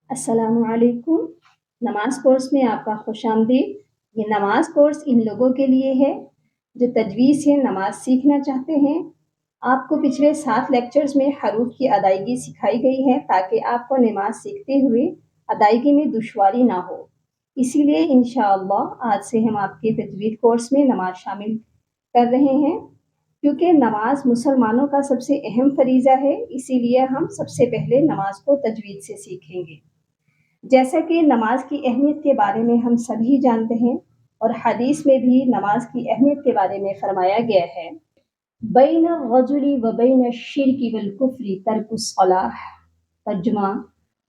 السلام علیکم۔ نماز کورس میں آپ کا خوش آمدید۔ یہ نماز کورس ان لوگوں کے لیے ہے جو تجوید سے نماز سیکھنا چاہتے ہیں۔ آپ کو پچھلے 7 لیکچرز میں حروف کی ادائیگی سکھائی گئی ہے تاکہ آپ کو نماز سیکھتے ہوئے ادائیگی میں دشواری نہ ہو۔ اسی لیے انشاءاللہ آج سے ہم آپ کے تجوید کورس میں نماز شامل کر رہے ہیں۔ کیونکہ نماز مسلمانوں کا سب سے اہم فریضہ ہے، اسی لیے ہم سب سے پہلے نماز کو تجوید سے سیکھیں گے۔ جیسا کہ نماز کی اہمیت کے بارے میں ہم سبھی جانتے ہیں اور حدیث میں بھی نماز کی اہمیت کے بارے میں فرمایا گیا ہے، بین الرجل و بین الشرک والکفر ترک الصلاۃ۔ ترجمہ: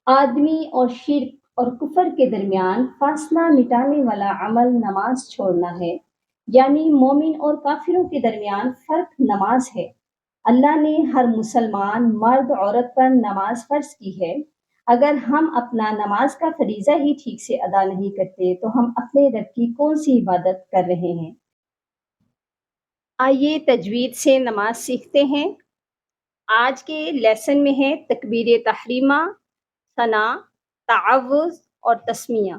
آدمی اور شرک اور کفر کے درمیان فاصلہ مٹانے والا عمل نماز چھوڑنا ہے، یعنی مومن اور کافروں کے درمیان فرق نماز ہے۔ اللہ نے ہر مسلمان مرد عورت پر نماز فرض کی ہے۔ اگر ہم اپنا نماز کا فریضہ ہی ٹھیک سے ادا نہیں کرتے تو ہم اپنے رب کی کون سی عبادت کر رہے ہیں؟ آئیے تجوید سے نماز سیکھتے ہیں۔ آج کے لیسن میں ہے تکبیر تحریمہ، ثنا، تعوذ اور تسمیہ۔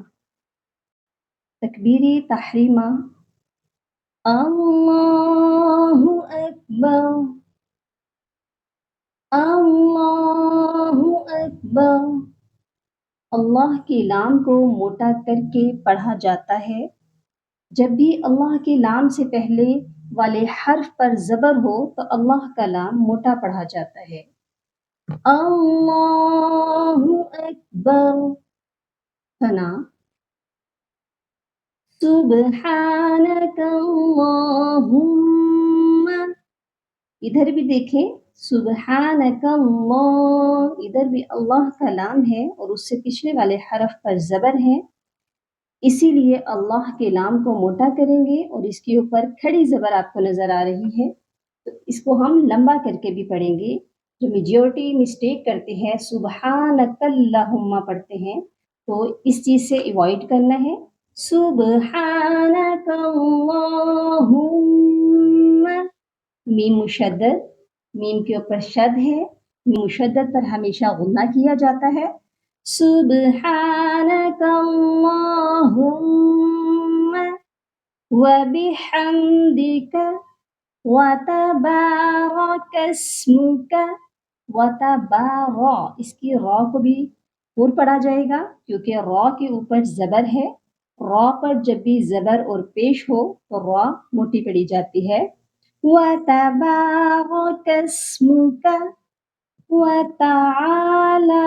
تکبیر تحریمہ: اللہ اکبر، اللہ اکبر۔ اللہ کے نام کو موٹا کر کے پڑھا جاتا ہے۔ جب بھی اللہ کے نام سے پہلے والے حرف پر زبر ہو تو اللہ کا نام موٹا پڑھا جاتا ہے۔ اللہ اکبر۔ ثنا: سبحانک اللہم۔ ادھر بھی دیکھیں، سبحانک اللہ، ادھر بھی اللہ کا نام ہے اور اس سے پچھلے والے حرف پر زبر ہے، اسی لیے اللہ کے نام کو موٹا کریں گے اور اس کے اوپر کھڑی زبر آپ کو نظر آ رہی ہے تو اس کو ہم لمبا کر کے بھی پڑھیں گے۔ جو میجورٹی مسٹیک کرتے ہیں سبحانک اللہم پڑھتے ہیں تو اس چیز سے ایوائڈ کرنا ہے۔ سبحانک اللہم، میم مشدد، میم کے اوپر شد ہے، میم مشدد پر ہمیشہ غنہ کیا جاتا ہے۔ سبحانک اللہم وبحمدک وتبارک اسمک۔ وتبارک، اس کی را کو بھی پور پڑھا جائے گا کیونکہ را کے اوپر زبر ہے۔ را پر جب بھی زبر اور پیش ہو تو را موٹی پڑی جاتی ہے۔ وَتَبَارَكَ اسْمُكَ وَتَعَالَى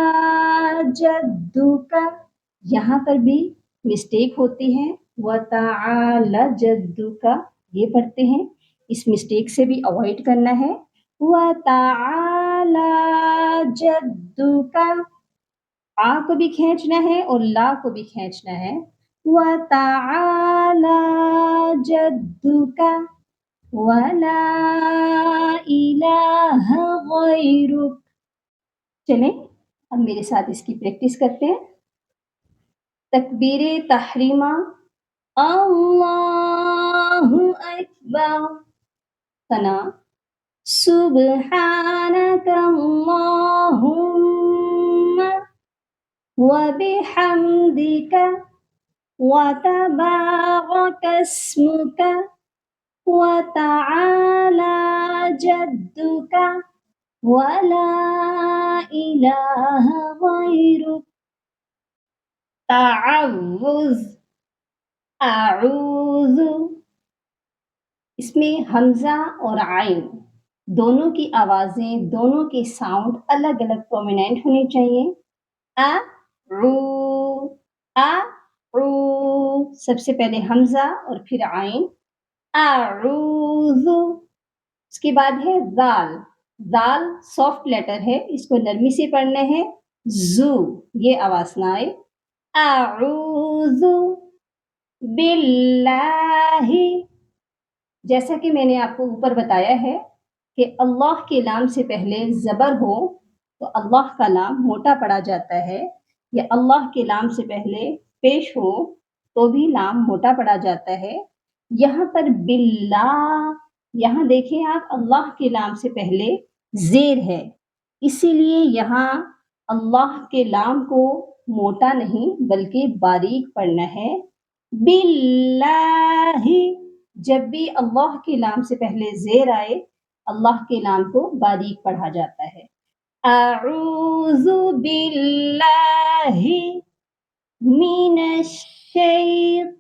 جَدُّكَ، یہاں پر بھی مسٹیک ہوتی ہے، وَتَعَالَى جَدُّكَ یہ پڑھتے ہیں، اس مسٹیک سے بھی اوائڈ کرنا ہے۔ وَتَعَالَى جَدُّكَ، آ کو بھی کھینچنا ہے اور لا کو بھی کھینچنا ہے۔ وَتَعَالَى جَدُّكَ وَلَا إِلَٰهَ غَيْرُكَ۔ چلیں اب میرے ساتھ اس کی پریکٹس کرتے ہیں۔ تکبیر تحریمہ: اللہ اکبر۔ ثنا: سبحانک اللہم وبحمدک وتبارک اسمک وتعالى جدك ولا إله غيرك۔ تعوذ، اعوذ، اس میں حمزہ اور عین دونوں کی آوازیں، دونوں کے ساؤنڈ الگ الگ پرومیننٹ ہونے چاہیے۔ سب سے پہلے حمزہ اور پھر عین، اعوذ۔ اس کے بعد ہے ذال، ذال سافٹ لیٹر ہے، اس کو نرمی سے پڑھنا ہے، زو یہ آواز نہ آئے۔ اعوذ باللہ، جیسا کہ میں نے آپ کو اوپر بتایا ہے کہ اللہ کے نام سے پہلے زبر ہو تو اللہ کا نام موٹا پڑا جاتا ہے، یا اللہ کے نام سے پہلے پیش ہو تو بھی نام موٹا پڑا جاتا ہے۔ یہاں پر باللہ، یہاں دیکھیں آپ اللہ کے نام سے پہلے زیر ہے، اسی لیے یہاں اللہ کے نام کو موٹا نہیں بلکہ باریک پڑھنا ہے۔ باللہ، جب بھی اللہ کے نام سے پہلے زیر آئے اللہ کے نام کو باریک پڑھا جاتا ہے۔ اعوذ باللہ من الشیطان،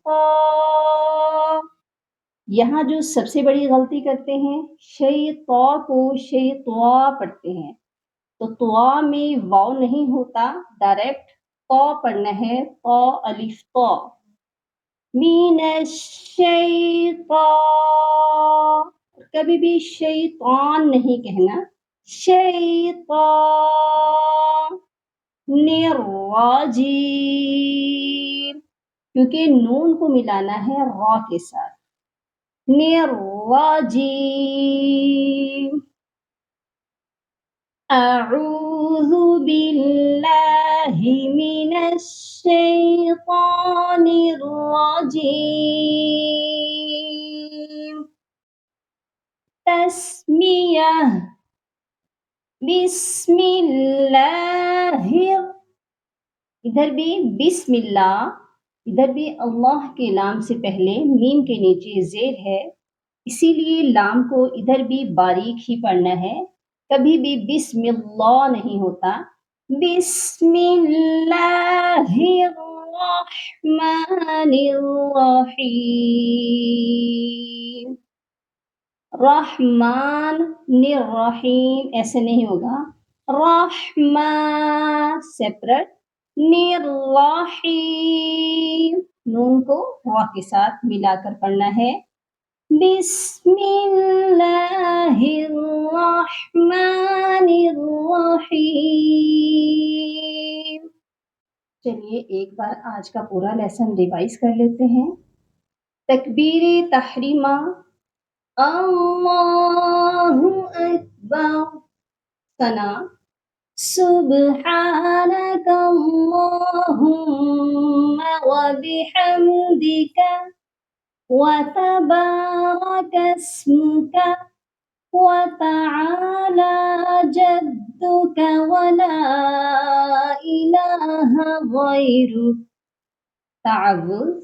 یہاں جو سب سے بڑی غلطی کرتے ہیں شیطا کو شیطوا پڑھتے ہیں، تو طوا میں واو نہیں ہوتا، ڈائریکٹ طا پڑھنا ہے، طا الف طا۔ من الشیطان، کبھی بھی شیطان نہیں کہنا، شیطان الرجیم، کیونکہ نون کو ملانا ہے را کے ساتھ، الرجیم۔ اعوذ باللہ من الشیطان الرجیم۔ تسمیہ، بسم اللہ، ادھر بھی بسم اللہ، ادھر بھی اللہ کے نام سے پہلے میم کے نیچے زیر ہے، اسی لیے لام کو ادھر بھی باریک ہی پڑھنا ہے، کبھی بھی بسم اللہ نہیں ہوتا۔ بسم اللہ الرحمن الرحیم، رحمان الرحیم ایسے نہیں ہوگا، رحمان سیپریٹ، الرحیم نون کو را کے ساتھ ملا کر پڑھنا ہے۔ بسم اللہ الرحمن الرحیم۔ چلیے ایک بار آج کا پورا لیسن ریوائز کر لیتے ہیں۔ تکبیر تحریمہ، اللہ اکبر، ثنا، سبحانک اللہم وبحمدک وتبارک اسمک وتعالی جدک ولا الہ غیرک۔ تعوذ،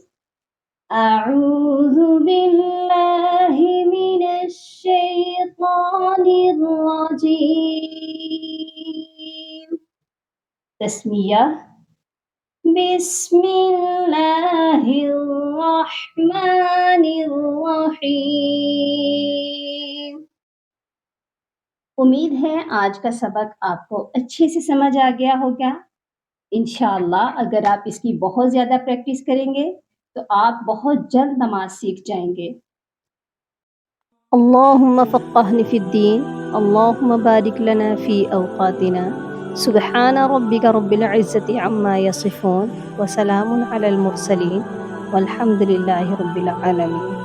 اعوذ باللہ من الشیطان الرجیم۔ تسمیہ، بسم اللہ الرحمن الرحیم۔ امید ہے آج کا سبق آپ کو اچھے سے سمجھ آ گیا ہوگا۔ انشاءاللہ اگر آپ اس کی بہت زیادہ پریکٹس کریں گے تو آپ بہت جلد نماز سیکھ جائیں گے۔ اللہم فقہنا فی الدین، اللہم بارک لنا فی اوقاتنا، سبحان ربک رب العزت عما یصفون، وسلام علی المرسلین، والحمد للہ رب العالمین۔